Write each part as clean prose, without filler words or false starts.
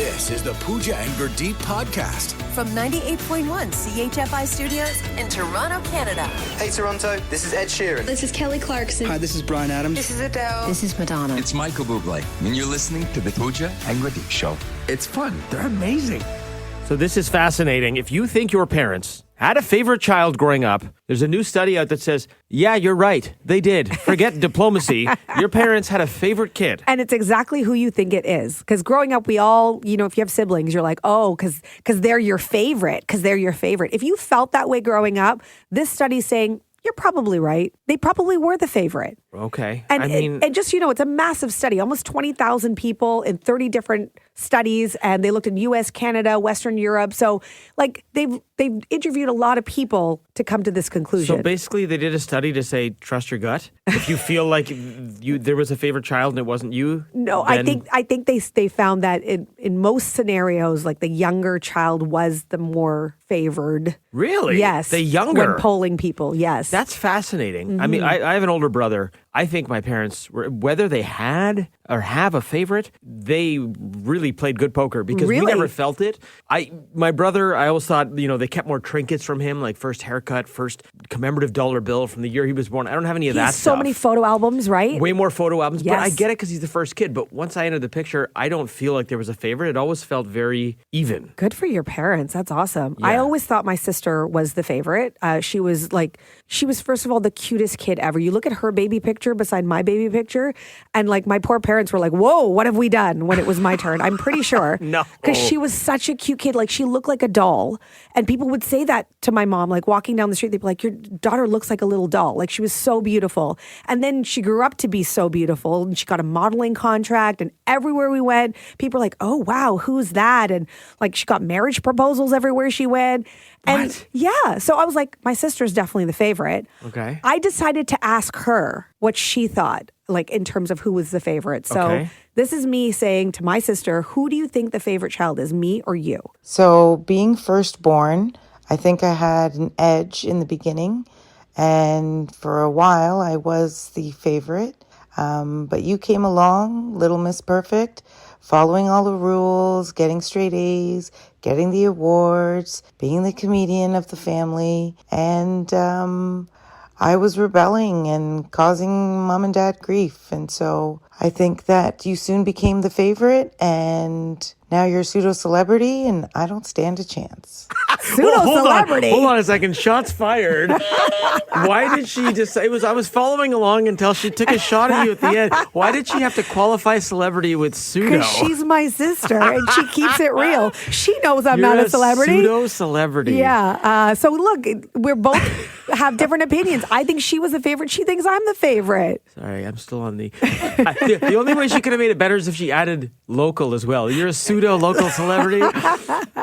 This is the Pooja and Gurdeep podcast. From 98.1 CHFI Studios in Toronto, Canada. Hey Toronto, this is Ed Sheeran. This is Kelly Clarkson. Hi, this is Bryan Adams. This is Adele. This is Madonna. It's Michael Bublé, and you're listening to the Pooja and Gurdeep Show. It's fun. They're amazing. So this is fascinating. If you think your parents had a favorite child growing up, there's a new study out that says, yeah, you're right. They did. Forget diplomacy. Your parents had a favorite kid. And it's exactly who you think it is. Because growing up, we all, if you have siblings, you're like, oh, because they're your favorite. Because they're your favorite. If you felt that way growing up, this study's saying, you're probably right. They probably were the favorite. Okay. And just, it's a massive study, almost 20,000 people in 30 different studies. And they looked in U.S., Canada, Western Europe. So they've interviewed a lot of people to come to this conclusion. So basically they did a study to say, trust your gut. If you feel like there was a favorite child and it wasn't you. No, then... I think they found that in most scenarios, like the younger child was the more favored. Really? Yes. The younger? When polling people, yes. That's fascinating. Mm-hmm. I mean, I have an older brother. I think my parents, whether they had or have a favorite, they really played good poker because we never felt it. My brother, I always thought, they kept more trinkets from him, like first haircut, first commemorative dollar bill from the year he was born. I don't have any of that stuff. So many photo albums, right? Way more photo albums, yes. But I get it because he's the first kid. But once I entered the picture, I don't feel like there was a favorite. It always felt very even. Good for your parents. That's awesome. Yeah. I always thought my sister was the favorite. She was first of all the cutest kid ever. You look at her baby picture beside my baby picture, and my poor parents were like, "Whoa, what have we done?" When it was my turn, I'm pretty sure. No, because she was such a cute kid. She looked like a doll, and people would say that to my mom, walking down the street. They'd be like, "Your daughter looks like a little doll." She was so beautiful, and then she grew up to be so beautiful, and she got a modeling contract, and everywhere we went, people were like, "Oh wow, who's that?" And she got marriage proposals everywhere she went. And what? Yeah, so I was like, my sister's definitely the favorite. Okay. I decided to ask her what she thought, in terms of who was the favorite. So This is me saying to my sister, who do you think the favorite child is, me or you? So being firstborn, I think I had an edge in the beginning. And for a while, I was the favorite. But you came along, Little Miss Perfect, following all the rules, getting straight A's, getting the awards, being the comedian of the family. And I was rebelling and causing mom and dad grief. And so I think that you soon became the favorite, and now you're a pseudo-celebrity, and I don't stand a chance. Pseudo-celebrity? Hold on a second. Shots fired. Why did she just... I was following along until she took a shot at you at the end. Why did she have to qualify celebrity with pseudo? Because she's my sister, and she keeps it real. She knows I'm not a celebrity. Pseudo-celebrity. Yeah. So look, we're both have different opinions. I think she was the favorite. She thinks I'm the favorite. Sorry, I'm still on the... The only way she could have made it better is if she added local as well. You're a pseudo-local celebrity.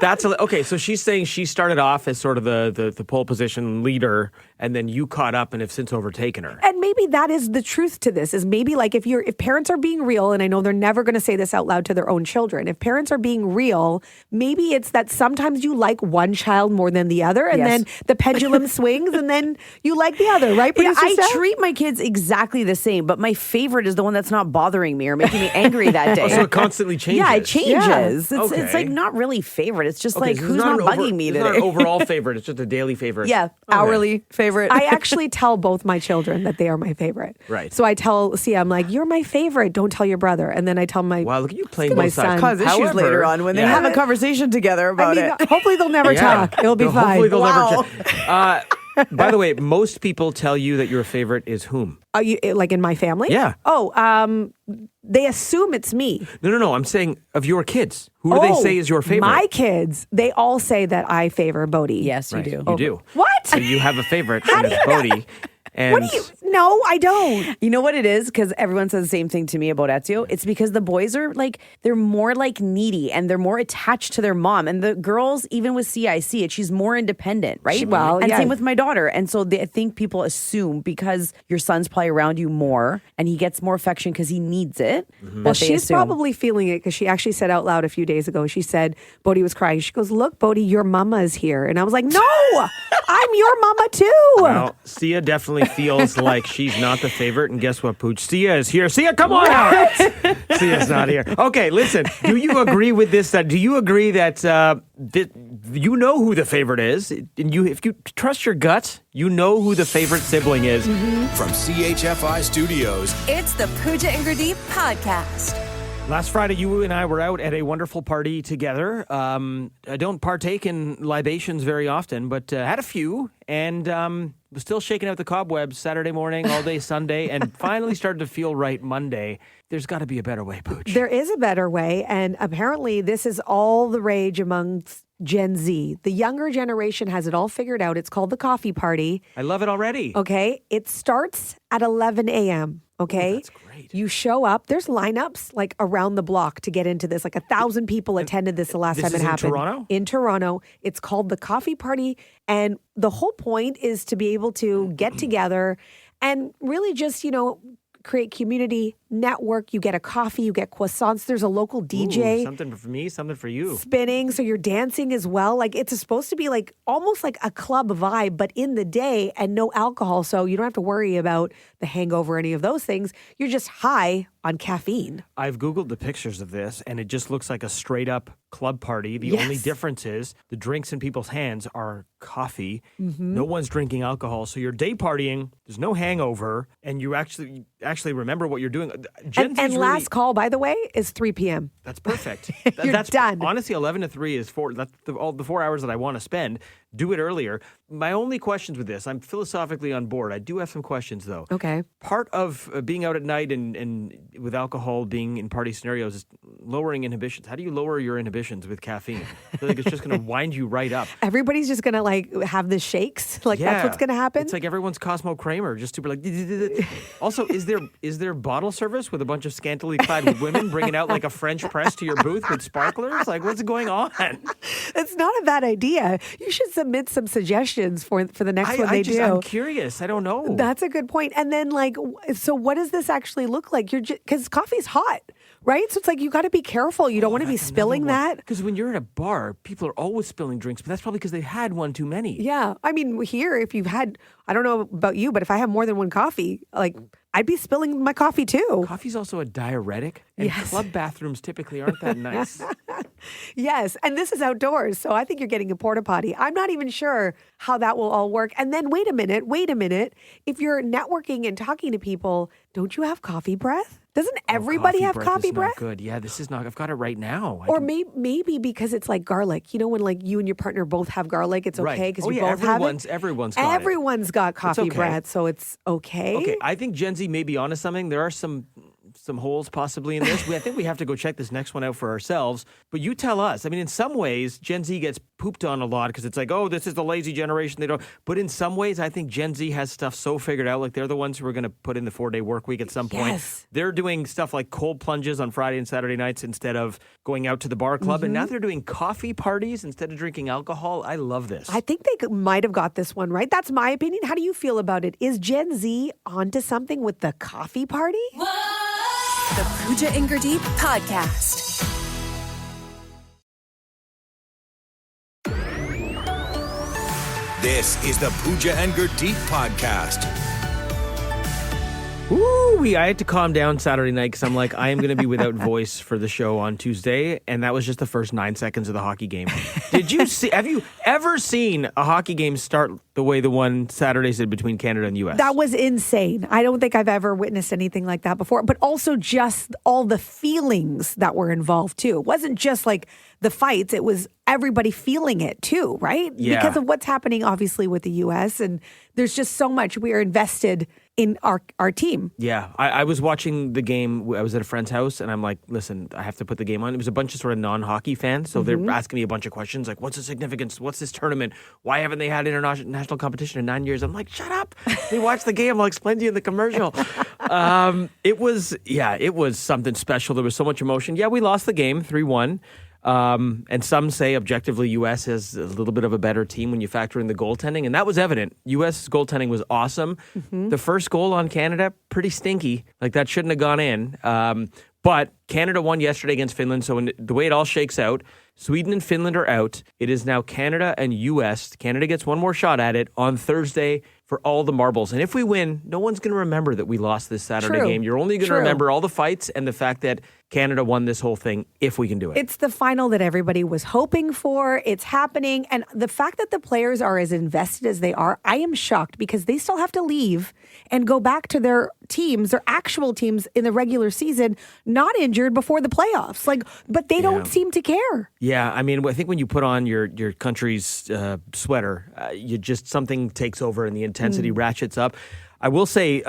Okay, so she's saying she started off as sort of the pole position leader, and then you caught up and have since overtaken her. And maybe that is the truth to this, is maybe if parents are being real, and I know they're never going to say this out loud to their own children, if parents are being real, maybe it's that sometimes you like one child more than the other, and then the pendulum swings, and then you like the other, right? Yeah, I treat my kids exactly the same, but my favorite is the one that's not bothering me or making me angry that day. So it constantly changes. Yeah, it changes. Yeah. It's not really favorite. It's just so who's not bugging me today. It's not an overall favorite. It's just a daily favorite. Yeah, hourly favorite. I actually tell both my children that they are my favorite. Right. So I tell Sia, I'm like, you're my favorite. Don't tell your brother. And then I tell my Wow, look at you playing my both sides. Cause issues later on when they have a conversation together about it. Hopefully they'll never talk. It'll be fine. Hopefully they'll never talk. By the way, most people tell you that your favorite is whom? Are you in my family? Yeah. Oh, they assume it's me. No. I'm saying of your kids. Who do they say is your favorite? My kids, they all say that I favor Bodhi. Yes, right, you do. You do. What? So you have a favorite, and it's Bodhi. And What do you? No, I don't. You know what it is? Because everyone says the same thing to me about Ezio. It's because the boys are they're more needy and they're more attached to their mom. And the girls, even with Sia, I see it. She's more independent, right? And same with my daughter. And so I think people assume because your son's probably around you more and he gets more affection because he needs it. Well, she's probably feeling it because she actually said out loud a few days ago, she said, Bodhi was crying. She goes, look, Bodhi, your mama is here. And I was like, no, I'm your mama too. Well, Sia definitely feels like she's not the favorite. And guess what, Pooch? Sia is here. Sia, come on out. Sia's not here. Okay, listen. Do you agree with this? Do you agree that you know who the favorite is? And if you trust your gut, you know who the favorite sibling is. From CHFI Studios, It's the Pooja and Gurdeep podcast. Last Friday, you and I were out at a wonderful party together. I don't partake in libations very often, but had a few, and was still shaking out the cobwebs Saturday morning, all day Sunday, and finally started to feel right Monday. There's got to be a better way, Pooch. There is a better way, and apparently this is all the rage amongst Gen Z. The younger generation has it all figured out. It's called the coffee party. I love it already. Okay. It starts at 11 a.m. Okay. Ooh, that's great. You show up. There's lineups like around the block to get into this. Like 1,000 people attended this the last time it happened. In Toronto? In Toronto. It's called the coffee party. And the whole point is to be able to get together and really just, create community, network. You get a coffee, you get croissants. There's a local DJ. Ooh, something for me, something for you. Spinning, so you're dancing as well. Like it's supposed to be like almost like a club vibe, but in the day and no alcohol. So you don't have to worry about the hangover or any of those things. You're just high on caffeine. I've Googled the pictures of this, and it just looks like a straight up club party. The only difference is the drinks in people's hands are coffee. No one's drinking alcohol. So you're day partying, there's no hangover, and you actually remember what you're doing. And last call, by the way, is 3 p.m. That's perfect. That's done. Honestly, 11 to 3 is that's all the 4 hours that I want to spend. Do it earlier. My only questions with this, I'm philosophically on board. I do have some questions, though. Okay. Part of being out at night and with alcohol, being in party scenarios, is lowering inhibitions. How do you lower your inhibitions with caffeine? I feel like it's just going to wind you right up. Everybody's just going to have the shakes. That's what's going to happen. It's like everyone's Cosmo Kramer, just super like. Also, is there bottle service with a bunch of scantily clad women bringing out like a French press to your booth with sparklers? Like, what's going on? It's not a bad idea. You should submit some suggestions for the next one they do. I'm curious. I don't know. That's a good point. And then, so what does this actually look like? Because coffee's hot, right? So it's like you got to be careful. You don't want to be spilling that. Because when you're at a bar, people are always spilling drinks, but that's probably because they had one too many. Yeah. I mean, here, if you've had, I don't know about you, but if I have more than one coffee, I'd be spilling my coffee too. Coffee's also a diuretic, and club bathrooms typically aren't that nice. Yes, and this is outdoors, so I think you're getting a porta potty. I'm not even sure how that will all work. And then wait a minute. If you're networking and talking to people, don't you have coffee breath? Doesn't everybody have coffee breath? Not good. Yeah, this is not. I've got it right now. Or maybe because it's like garlic. You know, when you and your partner both have garlic, it's okay because you both have it. Everyone's got coffee breath, so it's okay. Okay, I think Gen Z may be onto something. There are some holes possibly in this. I think we have to go check this next one out for ourselves. But you tell us. I mean, in some ways, Gen Z gets pooped on a lot because it's like, oh, this is the lazy generation. They don't. But in some ways, I think Gen Z has stuff so figured out. Like they're the ones who are going to put in the 4-day work week at some point. They're doing stuff like cold plunges on Friday and Saturday nights instead of going out to the bar club. And now they're doing coffee parties instead of drinking alcohol. I love this. I think they might have got this one right. That's my opinion. How do you feel about it? Is Gen Z onto something with the coffee party? The Pooja and Gurdeep podcast. This is the Pooja and Gurdeep podcast. I had to calm down Saturday night because I'm like, I am going to be without voice for the show on Tuesday, and that was just the first 9 seconds of the hockey game. Have you ever seen a hockey game start the way the one Saturday did between Canada and the U.S.? That was insane. I don't think I've ever witnessed anything like that before, but also just all the feelings that were involved too. It wasn't just like the fights, it was everybody feeling it too, right? Yeah. Because of what's happening obviously with the U.S. and there's just so much we are invested in our team. Yeah, I was watching the game. I was at a friend's house, and I'm like, listen, I have to put the game on. It was a bunch of sort of non-hockey fans, so they're asking me a bunch of questions, like, what's the significance? What's this tournament? Why haven't they had international competition in 9 years? I'm like, shut up. They watch the game. I'll explain to you in the commercial. It was something special. There was so much emotion. Yeah, we lost the game, 3-1. And some say objectively U.S. has a little bit of a better team when you factor in the goaltending, and that was evident. U.S. goaltending was awesome. The first goal on Canada, pretty stinky. Like that shouldn't have gone in. But Canada won yesterday against Finland, so the way it all shakes out, Sweden and Finland are out. It is now Canada and U.S. Canada gets one more shot at it on Thursday for all the marbles. And if we win, no one's going to remember that we lost this Saturday game. You're only going to remember all the fights and the fact that Canada won this whole thing if we can do it. It's the final that everybody was hoping for. It's happening. And the fact that the players are as invested as they are, I am shocked because they still have to leave and go back to their teams, their actual teams in the regular season, not injured before the playoffs. But they don't seem to care. Yeah, I mean, I think when you put on your country's sweater, something takes over and the intensity ratchets up. I will say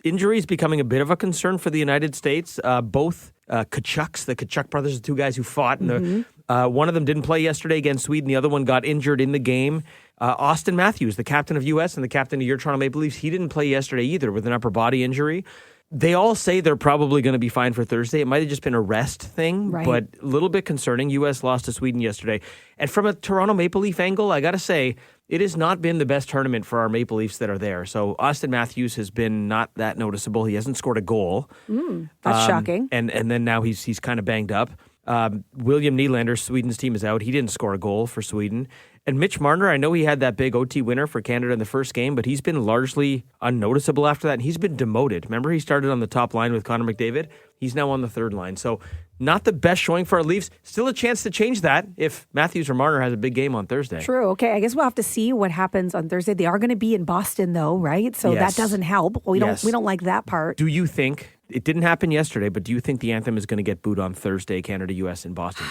injuries becoming a bit of a concern for the United States. Both Kachucks, the Kachuk brothers, the two guys who fought, and one of them didn't play yesterday against Sweden. The other one got injured in the game. Austin Matthews, the captain of U.S. and the captain of your Toronto Maple Leafs, he didn't play yesterday either with an upper body injury. They all say they're probably going to be fine for Thursday. It might have just been a rest thing, but a little bit concerning. U.S. lost to Sweden yesterday. And from a Toronto Maple Leaf angle, I got to say, it has not been the best tournament for our Maple Leafs that are there. So Austin Matthews has been not that noticeable. He hasn't scored a goal. That's shocking. And then now he's kind of banged up. William Nylander, Sweden's team, is out. He didn't score a goal for Sweden. And Mitch Marner, I know he had that big OT winner for Canada in the first game, but he's been largely unnoticeable after that, and he's been demoted. Remember, he started on the top line with Connor McDavid? He's now on the third line. So not the best showing for our Leafs. Still a chance to change that if Matthews or Marner has a big game on Thursday. True. Okay, I guess we'll have to see what happens on Thursday. They are going to be in Boston, though, right? So that doesn't help. We don't like that part. Do you think... It didn't happen yesterday, but do you think the anthem is going to get booed on Thursday, Canada-US in Boston?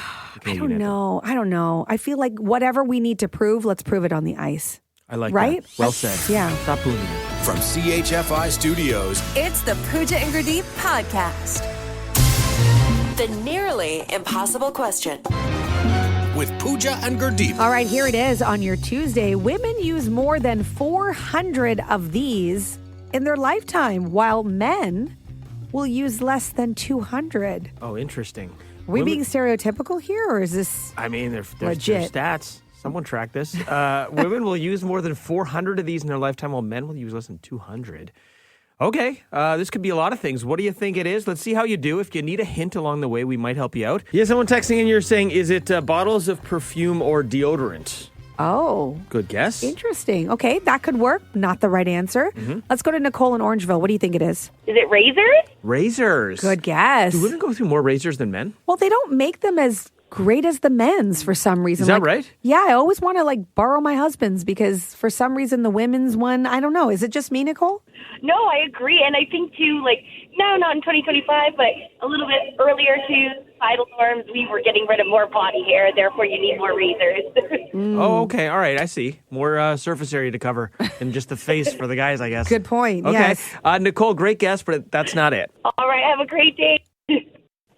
I don't know. I feel like whatever we need to prove, let's prove it on the ice. I like that. Well said. Yeah. Stop booing it. From CHFI Studios, It's the Pooja and Gurdeep podcast. The nearly impossible question. with Pooja and Gurdeep. All right, here it is on your Tuesday. Women use more than 400 of these in their lifetime, while men will use less than 200. Oh, interesting. Are we being stereotypical here, or is this there's legit? Stats. Someone track this. Women will use more than 400 of these in their lifetime, while men will use less than 200. Okay, this could be a lot of things. What do you think it is? Let's see how you do. If you need a hint along the way, we might help you out. Yeah, someone texting in, you're saying, is it bottles of perfume or deodorant? Oh. Good guess. Interesting. Okay, that could work. Not the right answer. Mm-hmm. Let's go to Nicole in Orangeville. What do you think it is? Is it razors? Razors. Good guess. Do women go through more razors than men? Well, they don't make them as great as the men's for some reason. Is that right? Yeah, I always want to borrow my husband's because for some reason the women's one, I don't know. Is it just me, Nicole? No, I agree. And I think too, no, not in 2025, but a little bit earlier too, societal norms, we were getting rid of more body hair, therefore you need more razors. Oh, okay. All right. I see. More surface area to cover than just the face for the guys, I guess. Good point. Okay. Yes. Nicole, great guess, but that's not it. All right. Have a great day.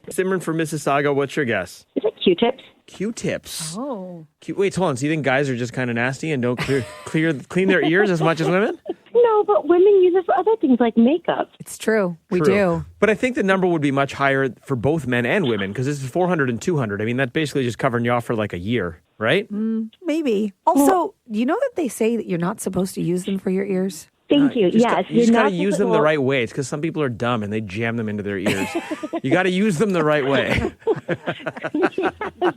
Simran from Mississauga, what's your guess? Is it Q-tips? Q-tips. Oh. Wait, hold on. So you think guys are just kind of nasty and don't clean their ears as much as women? No, but women use it for other things like makeup. It's true. We do. But I think the number would be much higher for both men and women because this is 400 and 200. I mean, that's basically just covering you off for a year, right? Maybe. Also, you know that they say that you're not supposed to use them for your ears? Thank you. Yes. You just got to use them the right way. It's because some people are dumb and they jam them into their ears. You got to use them the right way.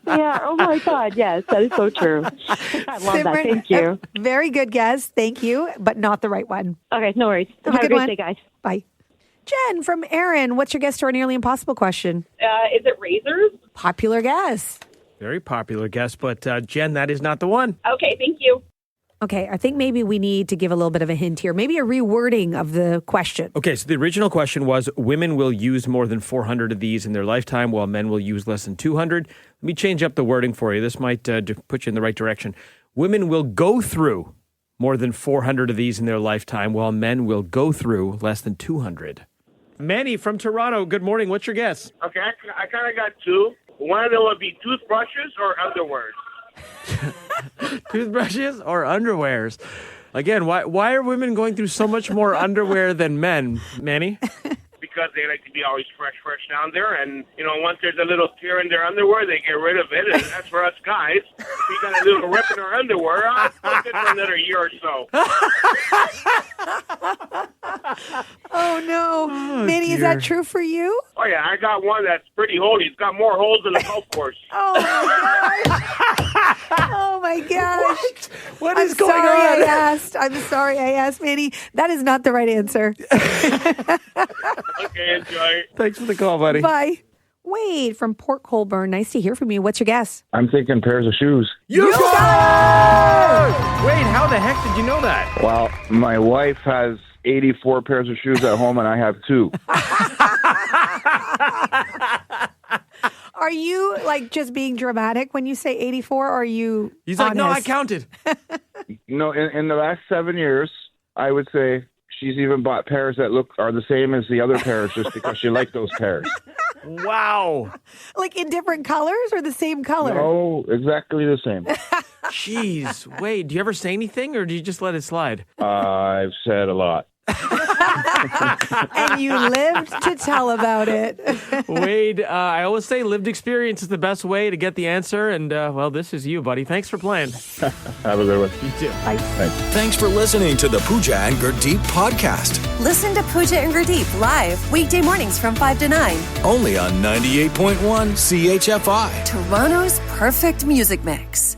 Yeah. Oh, my God. Yes, that is so true. I love that. Thank you. Very good guess. Thank you, but not the right one. Okay, no worries. Have a good great one. day, guys. Bye. Jen from Aaron, what's your guess to our nearly impossible question? Is it razors? Popular guess. Very popular guess, but Jen, that is not the one. Okay, thank you. Okay, I think maybe we need to give a little bit of a hint here. Maybe a rewording of the question. Okay, so the original question was, women will use more than 400 of these in their lifetime, while men will use less than 200. Let me change up the wording for you. This might put you in the right direction. Women will go through more than 400 of these in their lifetime, while men will go through less than 200. Manny from Toronto, good morning. What's your guess? Okay, I kind of got two. One of them would be toothbrushes or underwear. Toothbrushes or underwears? Again, why are women going through so much more underwear than men, Manny? Because they like to be always fresh down there. And, once there's a little tear in their underwear, they get rid of it. And that's for us guys. If we got a little rip in our underwear, I'll put it for another year or so. Oh, no. Manny, is that true for you? Oh, yeah, I got one that's pretty holy. It's got more holes than a golf course. Oh, my gosh. Oh, my gosh. What is going on? I'm sorry I asked, Manny. That is not the right answer. Okay, enjoy. Thanks for the call, buddy. Bye. Wade from Port Colborne. Nice to hear from you. What's your guess? I'm thinking pairs of shoes. You got it! Wade, how the heck did you know that? Well, my wife has 84 pairs of shoes at home, and I have 2. Are you like just being dramatic when you say 84? Or are you He's honest? like, no, I counted. No, in the last 7 years, I would say she's even bought pairs that are the same as the other pairs just because she liked those pairs. Wow. Like in different colors or the same color? No, exactly the same. Jeez. Wade, do you ever say anything or do you just let it slide? I've said a lot. And you lived to tell about it. Wade, I always say lived experience is the best way to get the answer. And, well, this is you, buddy. Thanks for playing. Have a good one. You too. Bye. Thanks. Thanks for listening to the Pooja and Gurdeep podcast. Listen to Pooja and Gurdeep live weekday mornings from 5 to 9. Only on 98.1 CHFI. Toronto's perfect music mix.